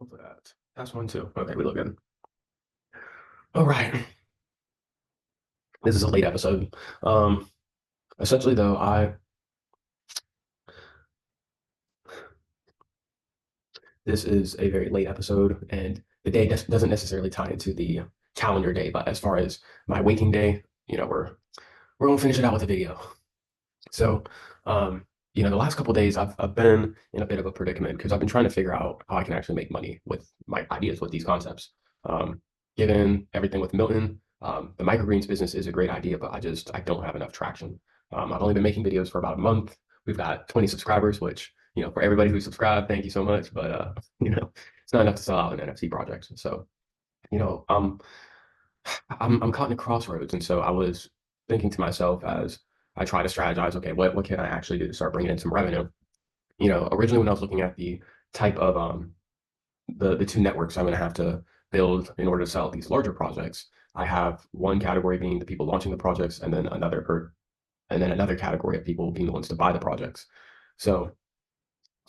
Hopefully that's one too. Okay, we look good. All right. This is a late episode. Um, Essentially though, I this is a very late episode, and the day doesn't necessarily tie into the calendar day, but as far as my waking day, we're gonna finish it out with a video. So, um, the last couple of days I've been in a bit of a predicament because I've been trying to figure out how I can actually make money with my ideas with these concepts. Given everything with Milton, the microgreens business is a great idea, but I don't have enough traction. I've only been making videos for about a month. We've got 20 subscribers, which for everybody who subscribed, thank you so much. But it's not enough to sell out an NFT project. So you know, um, I'm caught in a crossroads, and so I was thinking to myself as I try to strategize, okay, what can I actually do to start bringing in some revenue? Originally when I was looking at the type of the two networks I'm going to have to build in order to sell these larger projects, I have one category being the people launching the projects, and then another category of people being the ones to buy the projects. So,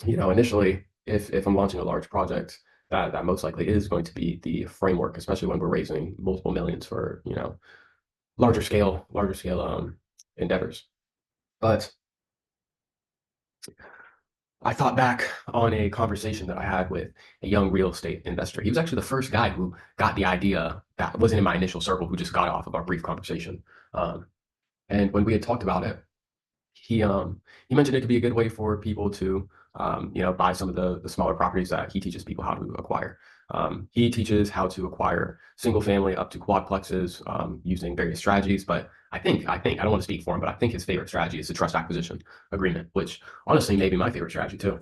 initially, if I'm launching a large project, that most likely is going to be the framework, especially when we're raising multiple millions for, larger scale endeavors. But I thought back on a conversation that I had with a young real estate investor. He was actually the first guy who got the idea that wasn't in my initial circle, who just got off of our brief conversation. Um, and when we had talked about it, he mentioned it could be a good way for people to buy some of the smaller properties that he teaches people how to acquire. He teaches how to acquire single family up to quadplexes using various strategies. But I don't want to speak for him, but I think his favorite strategy is the trust acquisition agreement, which honestly may be my favorite strategy too.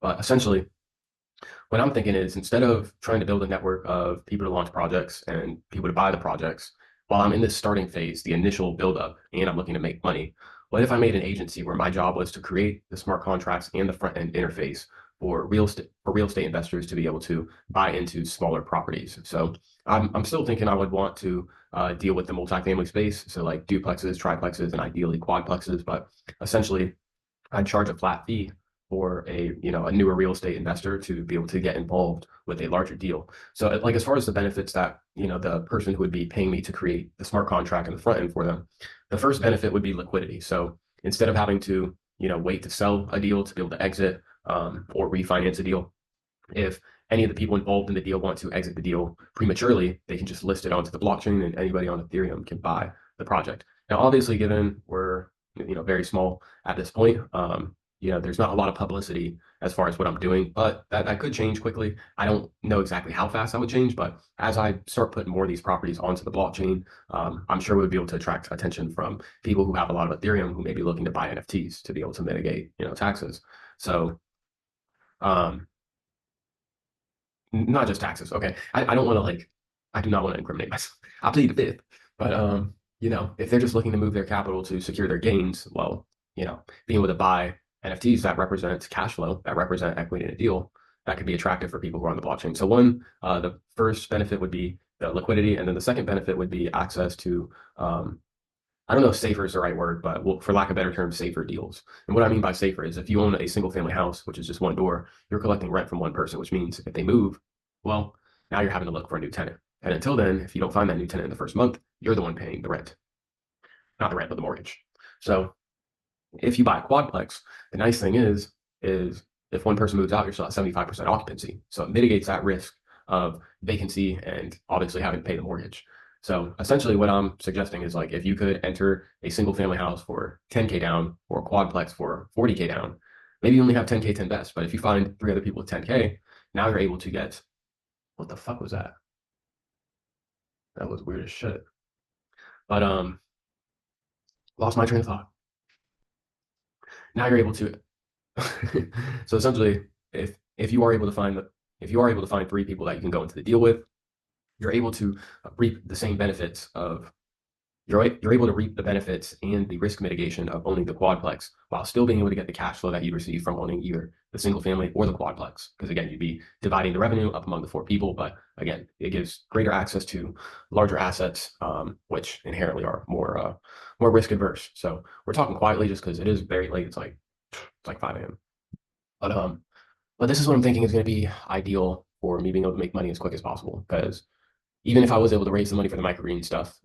But essentially, what I'm thinking is instead of trying to build a network of people to launch projects and people to buy the projects, while I'm in this starting phase, the initial buildup, and I'm looking to make money, what if I made an agency where my job was to create the smart contracts and the front end interface for real estate investors to be able to buy into smaller properties? So I'm still thinking I would want to deal with the multifamily space, so like duplexes, triplexes, and ideally quadplexes, but essentially I'd charge a flat fee for a newer real estate investor to be able to get involved with a larger deal. So like as far as the benefits that the person who would be paying me to create the smart contract and the front end for them, the first benefit would be liquidity. So instead of having to wait to sell a deal to be able to exit or refinance a deal, if any of the people involved in the deal want to exit the deal prematurely, they can just list it onto the blockchain and anybody on Ethereum can buy the project. Now, obviously, given we're very small at this point, there's not a lot of publicity as far as what I'm doing, but that could change quickly. I don't know exactly how fast that would change, but as I start putting more of these properties onto the blockchain, I'm sure we'll be able to attract attention from people who have a lot of Ethereum who may be looking to buy NFTs to be able to mitigate, taxes. So, um, not just taxes. Okay. I don't want to I do not want to incriminate myself. I plead the fifth. But if they're just looking to move their capital to secure their gains, well, being able to buy NFTs that represent cash flow, that represent equity in a deal, that could be attractive for people who are on the blockchain. So the first benefit would be the liquidity, and then the second benefit would be access to I don't know if safer is the right word, but well, for lack of a better term, safer deals. And what I mean by safer is if you own a single family house, which is just one door, you're collecting rent from one person, which means if they move, well, now you're having to look for a new tenant. And until then, if you don't find that new tenant in the first month, you're the one paying the rent, not the rent, but the mortgage. So if you buy a quadplex, the nice thing is if one person moves out, you're still at 75% occupancy. So it mitigates that risk of vacancy and obviously having to pay the mortgage. So essentially what I'm suggesting is like if you could enter a single family house for 10K down or a quadplex for 40K down, maybe you only have 10K to invest, but if you find three other people with 10K, now you're able to get what the fuck was that? That was weird as shit. But lost my train of thought. Now you're able to so essentially, if you are able to find if you are able to find three people that you can go into the deal with, you're able to reap the same benefits of you're able to reap the benefits and the risk mitigation of owning the quadplex while still being able to get the cash flow that you'd receive from owning either the single family or the quadplex. Because again, you'd be dividing the revenue up among the four people, but again, it gives greater access to larger assets, which inherently are more risk adverse. So we're talking quietly just because it is very late. It's like 5 a.m. But but this is what I'm thinking is going to be ideal for me being able to make money as quick as possible. Because even if I was able to raise the money for the microgreen stuff,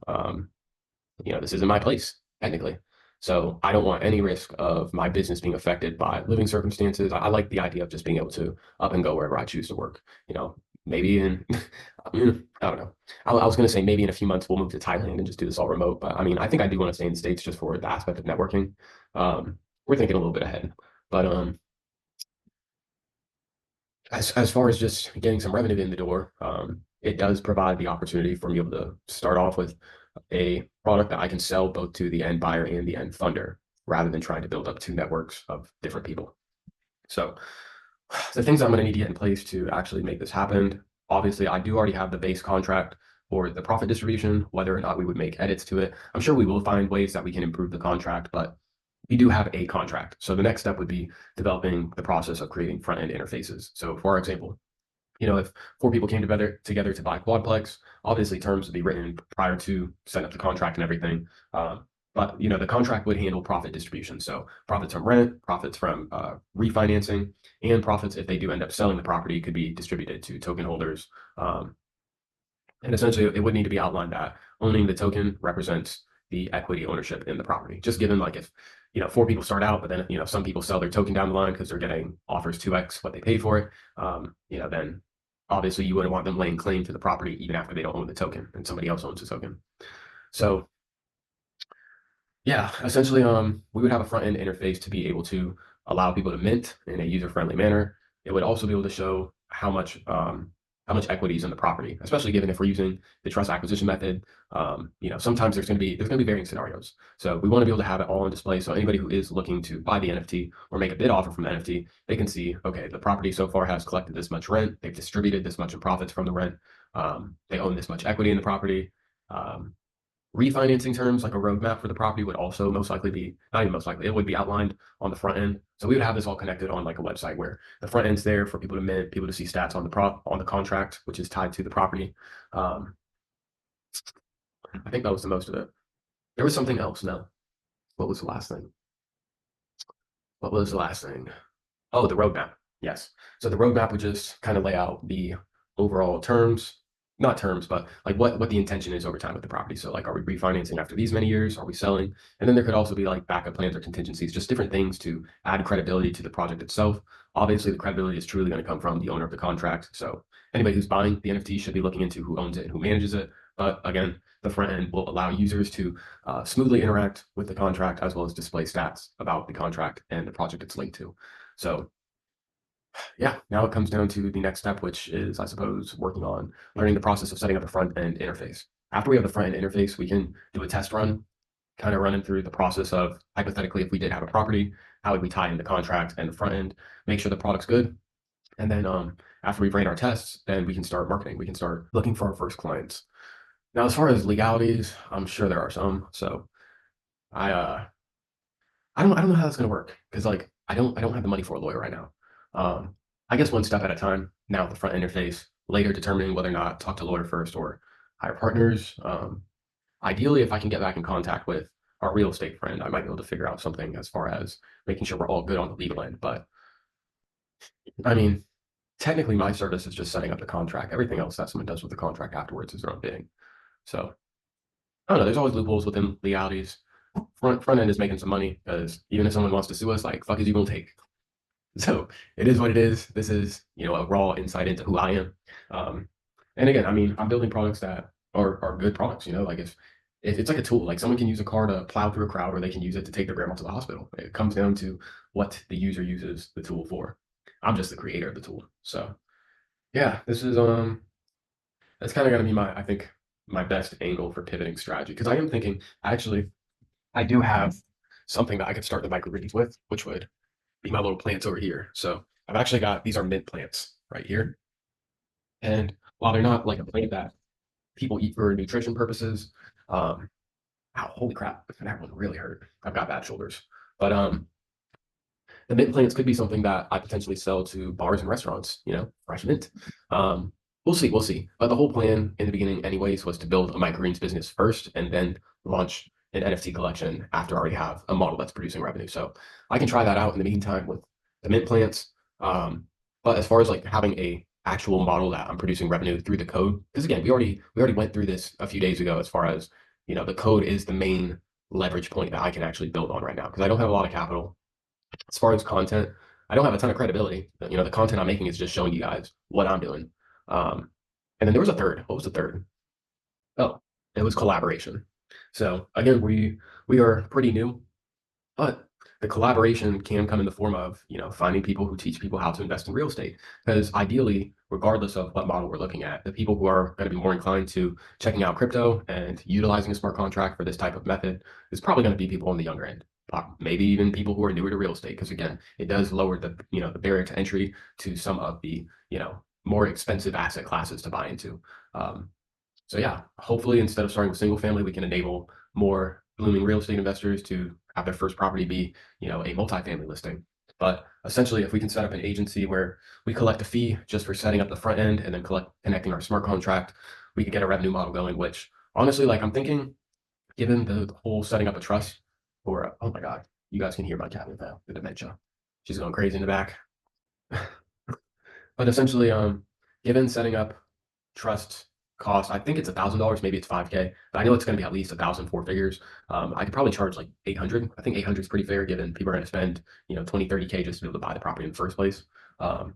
this isn't my place technically. So I don't want any risk of my business being affected by living circumstances. I like the idea of just being able to up and go wherever I choose to work. Maybe in, I don't know. I was going to say maybe in a few months we'll move to Thailand and just do this all remote. But I mean, I think I do want to stay in the States just for the aspect of networking. We're thinking a little bit ahead. But as far as just getting some revenue in the door, it does provide the opportunity for me able to start off with a product that I can sell both to the end buyer and the end funder, rather than trying to build up two networks of different people. So the things I'm going to need to get in place to actually make this happen, obviously, I do already have the base contract for the profit distribution. Whether or not we would make edits to it, I'm sure we will find ways that we can improve the contract, but we do have a contract. So the next step would be developing the process of creating front end interfaces. So for example, if four people came together to buy Quadplex, obviously terms would be written prior to setting up the contract and everything. But the contract would handle profit distribution. So profits from rent, profits from refinancing, and profits if they do end up selling the property could be distributed to token holders. And essentially, it would need to be outlined that owning the token represents the equity ownership in the property. Just given like if four people start out, but then some people sell their token down the line because they're getting offers 2x what they paid for it, then obviously you wouldn't want them laying claim to the property even after they don't own the token and somebody else owns the token. So yeah, essentially, we would have a front end interface to be able to allow people to mint in a user friendly manner. It would also be able to show how much equity is in the property, especially given if we're using the trust acquisition method. Sometimes there's going to be varying scenarios. So we want to be able to have it all on display. So anybody who is looking to buy the NFT or make a bid offer from the NFT, they can see, okay, the property so far has collected this much rent. They've distributed this much in profits from the rent. They own this much equity in the property. Refinancing terms, like a roadmap for the property, would also most likely be, not even most likely, it would be outlined on the front end. So we would have this all connected on like a website where the front end's there for people to mint, people to see stats on the contract, which is tied to the property. Um, I think that was the most of it. There was something else. No, what was the last thing? What was the last thing? Oh, the roadmap. Yes. So the roadmap would just kind of lay out the overall terms, not terms, but like what the intention is over time with the property. So like, are we refinancing after these many years? Are we selling? And then there could also be like backup plans or contingencies, just different things to add credibility to the project itself. Obviously, the credibility is truly going to come from the owner of the contract. So anybody who's buying the NFT should be looking into who owns it and who manages it. But again, the front end will allow users to smoothly interact with the contract as well as display stats about the contract and the project it's linked to. So yeah, now it comes down to the next step, which is, I suppose, working on learning the process of setting up a front end interface. After we have the front end interface, we can do a test run, kind of running through the process of hypothetically, if we did have a property, how would we tie in the contract and the front end, make sure the product's good. And then after we've ran our tests, then we can start marketing. We can start looking for our first clients. Now, as far as legalities, I'm sure there are some. So I I don't know how that's gonna work because like I don't have the money for a lawyer right now. Um, I guess one step at a time. Now the front interface, later determining whether or not talk to a lawyer first or hire partners. Ideally, if I can get back in contact with our real estate friend, I might be able to figure out something as far as making sure we're all good on the legal end. But I mean, technically, my service is just setting up the contract. Everything else that someone does with the contract afterwards is their own bidding. So I don't know. There's always loopholes within legalities. Front end is making some money because even if someone wants to sue us, like fuck is you gonna take? So it is what it is. This is a raw insight into who I am. Um, and again, I mean, I'm building products that are good products. Like if it's like a tool, like someone can use a car to plow through a crowd, or they can use it to take their grandma to the hospital. It comes down to what the user uses the tool for. I'm just the creator of the tool. So yeah, this is that's kind of gonna be I think my best angle for pivoting strategy because I am thinking actually I do have something that I could start the microgreens with, which would be my little plants over here. So I've actually got these are mint plants right here. And while they're not like a plant that people eat for nutrition purposes, um, ow, holy crap, that one really hurt. I've got bad shoulders. But the mint plants could be something that I potentially sell to bars and restaurants, fresh mint. We'll see. But the whole plan in the beginning, anyways, was to build a microgreens business first and then launch an NFT collection after I already have a model that's producing revenue. So I can try that out in the meantime with the mint plants. But as far as like having a actual model that I'm producing revenue through the code. Because again, we already went through this a few days ago as far as, the code is the main leverage point that I can actually build on right now because I don't have a lot of capital. As far as content, I don't have a ton of credibility. The content I'm making is just showing you guys what I'm doing. Um, and then there was a third. What was the third? Oh, it was collaboration. So again, we are pretty new, but the collaboration can come in the form of, finding people who teach people how to invest in real estate. Because ideally, regardless of what model we're looking at, the people who are going to be more inclined to checking out crypto and utilizing a smart contract for this type of method is probably going to be people on the younger end. Maybe even people who are newer to real estate, because again, it does lower the barrier to entry to some of the, more expensive asset classes to buy into. Um, so yeah, hopefully instead of starting with single family, we can enable more blooming real estate investors to have their first property be, a multifamily listing. But essentially, if we can set up an agency where we collect a fee just for setting up the front end and then connecting our smart contract, we could get a revenue model going, which honestly, like I'm thinking, given the whole setting up a trust for, oh my God, you guys can hear my cat with the dementia. She's going crazy in the back. But essentially, given setting up trust cost, I think it's $1,000, maybe it's 5K, but I know it's going to be at least 1,000 four figures. I could probably charge like 800. I think 800 is pretty fair given people are going to spend, 20, 30K just to be able to buy the property in the first place. Um,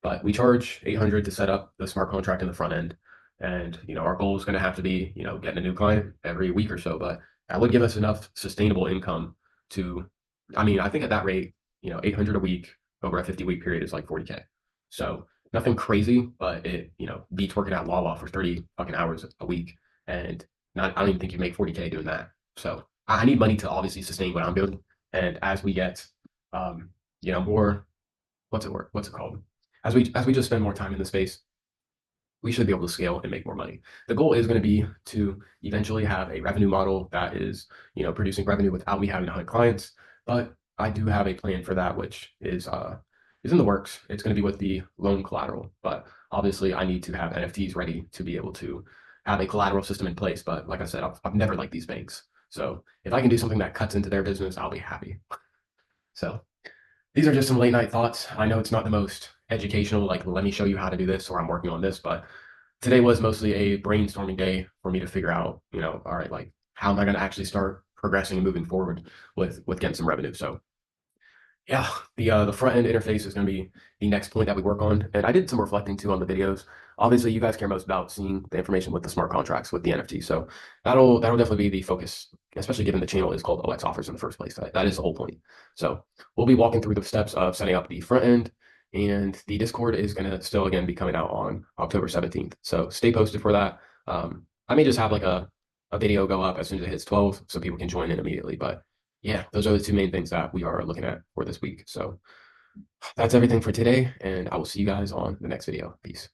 but we charge 800 to set up the smart contract in the front end. And, our goal is going to have to be, getting a new client every week or so, but that would give us enough sustainable income to, I mean, I think at that rate, 800 a week over a 50-week period is like 40K. So nothing crazy, but it, beats working at Wawa for 30 fucking hours a week. And I don't even think you make 40K doing that. So I need money to obviously sustain what I'm doing. And as we get, um, more, what's it called? As we just spend more time in the space, we should be able to scale and make more money. The goal is going to be to eventually have a revenue model that is, producing revenue without me having to hunt clients. But I do have a plan for that, which is in the works. It's going to be with the loan collateral, but obviously I need to have NFTs ready to be able to have a collateral system in place. But like I said, I've never liked these banks. So if I can do something that cuts into their business, I'll be happy. So these are just some late night thoughts. I know it's not the most educational, like, let me show you how to do this or I'm working on this, but today was mostly a brainstorming day for me to figure out, all right, like, how am I going to actually start progressing and moving forward with getting some revenue? So yeah, the front end interface is going to be the next point that we work on. And I did some reflecting too on the videos. Obviously, you guys care most about seeing the information with the smart contracts with the NFT. So that'll definitely be the focus, especially given the channel is called OX Offers in the first place. That is the whole point. So we'll be walking through the steps of setting up the front end, and the Discord is going to still again be coming out on October 17th. So stay posted for that. I may just have like a video go up as soon as it hits 12 so people can join in immediately. But yeah, those are the two main things that we are looking at for this week. So that's everything for today, and I will see you guys on the next video. Peace.